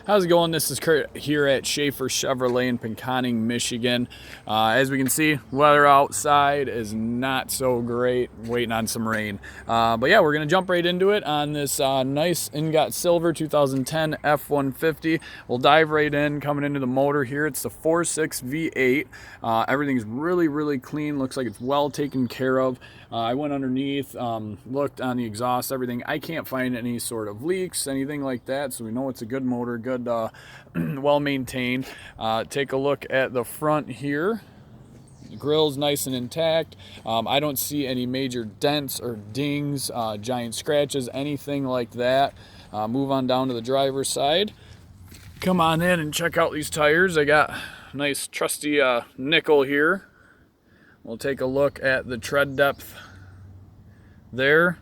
How's it going? This is Kurt here at Schaefer Chevrolet in Pinconning, Michigan. As we can see, weather outside is not so great, waiting on some rain. But yeah, we're going to jump right into it on this nice Ingot Silver 2010 F150. We'll dive right in, coming into the motor here. It's the 4.6 V8. Everything's really clean, looks like it's well taken care of. I went underneath, looked on the exhaust, everything. I can't find any sort of leaks, anything like that, so we know it's a good motor, good, well maintained. Take a look at the front here. The grill's nice and intact. I don't see any major dents or dings, giant scratches, anything like that. Move on down to the driver's side. Come on in and check out these tires. I got a nice trusty nickel here. We'll take a look at the tread depth there.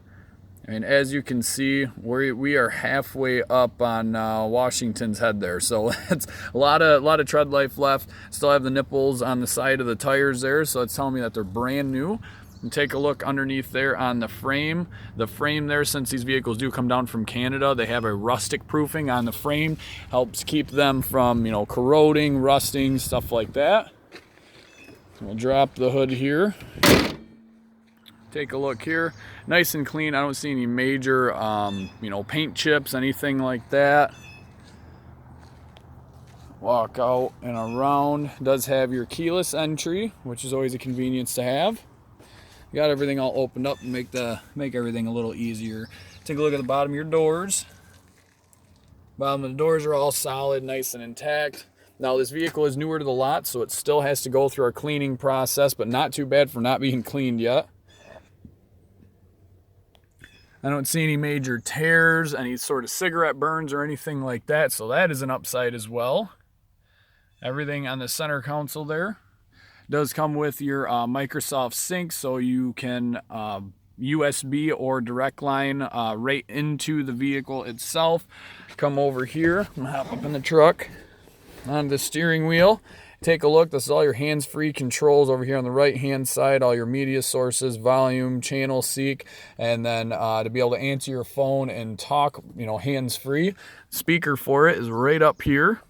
And as you can see, we are halfway up on Washington's head there. So it's a lot of tread life left. Still have the nipples on the side of the tires there, so it's telling me that they're brand new. And take a look underneath there on the frame. The frame there, since these vehicles do come down from Canada, they have a rustic proofing on the frame. Helps keep them from, corroding, rusting, stuff like that. We'll drop the hood here. Take a look here. Nice and clean. I don't see any major, paint chips, anything like that. Walk out and around. It does have your keyless entry, which is always a convenience to have. You got everything all opened up and make everything a little easier. Take a look at the bottom of your doors. Bottom of the doors are all solid, nice and intact. Now this vehicle is newer to the lot, so it still has to go through our cleaning process, but not too bad for not being cleaned yet. I don't see any major tears, any sort of cigarette burns or anything like that, so that is an upside as well. Everything on the center console there does come with your Microsoft Sync, so you can USB or direct line right into the vehicle itself. Come over here, I'm gonna hop up in the truck. On the steering wheel, take a look. This is all your hands-free controls over here on the right-hand side, all your media sources, volume, channel seek, and then to be able to answer your phone and talk, hands-free. Speaker for it is right up here.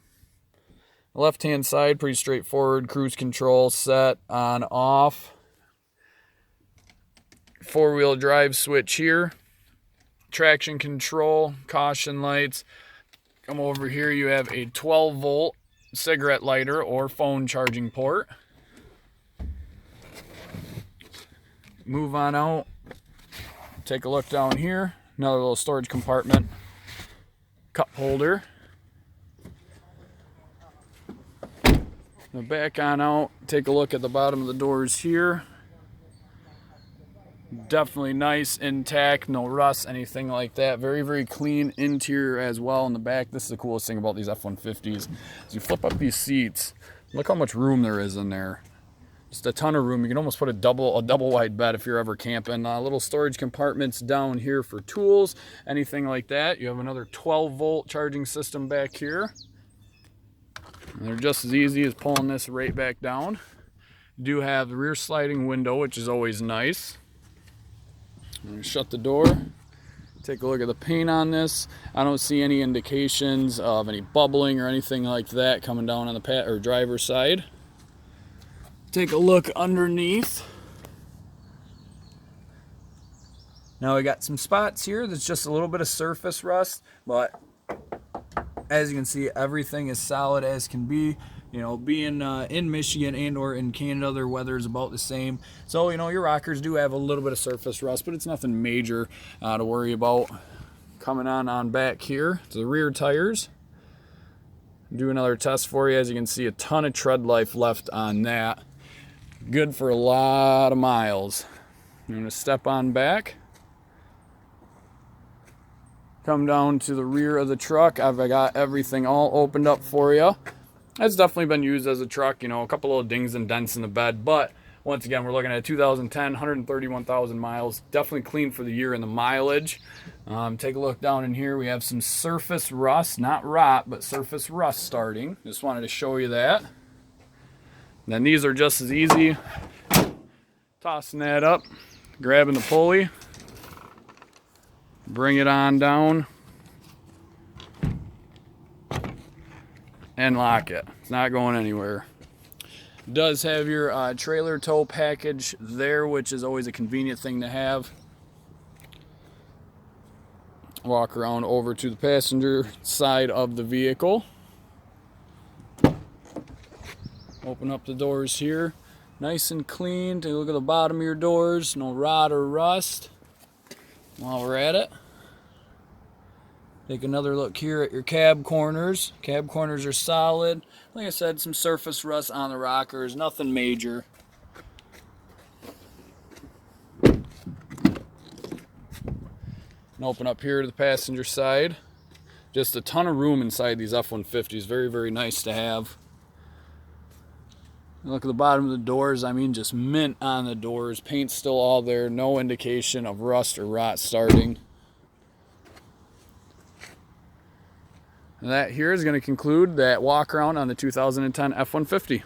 Left-hand side, pretty straightforward. Cruise control, set, on, off. Four-wheel drive switch here. Traction control, caution lights. Come over here, you have a 12-volt cigarette lighter or phone charging port. Move on out. Take a look down here. Another little storage compartment. Cup holder. Now back on out. Take a look at the bottom of the doors here. Definitely nice, intact, no rust, anything like that. Very clean interior as well in the back. This is the coolest thing about these F-150s. As you flip up these seats, look how much room there is in there. Just a ton of room. You can almost put a double wide bed if you're ever camping. Little storage compartments down here for tools, anything like that. You have another 12-volt charging system back here. And they're just as easy as pulling this right back down. You do have the rear sliding window, which is always nice. I'm going to shut the door. Take a look at the paint on this. I don't see any indications of any bubbling or anything like that coming down on the driver's side. Take a look underneath. Now we got some spots here. There's just a little bit of surface rust, but as you can see, everything is solid as can be. Being in Michigan and or in Canada, their weather is about the same. So, your rockers do have a little bit of surface rust, but it's nothing major to worry about. Coming on back here to the rear tires. Do another test for you. As you can see, a ton of tread life left on that. Good for a lot of miles. I'm going to step on back. Come down to the rear of the truck. I've got everything all opened up for you. It's definitely been used as a truck, a couple little dings and dents in the bed, but once again, we're looking at 2010, 131,000 miles, definitely clean for the year and the mileage. Take a look down in here. We have some surface rust, not rot, but surface rust starting. Just wanted to show you that. And then these are just as easy. Tossing that up, grabbing the pulley, bring it on down. and lock it. It's not going anywhere. It does have your trailer tow package there, which is always a convenient thing to have. Walk around over to the passenger side of the vehicle. Open up the doors here. Nice and clean. Take a look at the bottom of your doors. No rot or rust. While we're at it, take another look here at your cab corners. Cab corners are solid. Like I said, some surface rust on the rockers. Nothing major. And open up here to the passenger side. Just a ton of room inside these F-150s. Very, very nice to have. Look at the bottom of the doors. I mean, just mint on the doors. Paint's still all there. No indication of rust or rot starting. And that here is going to conclude that walk around on the 2010 F-150.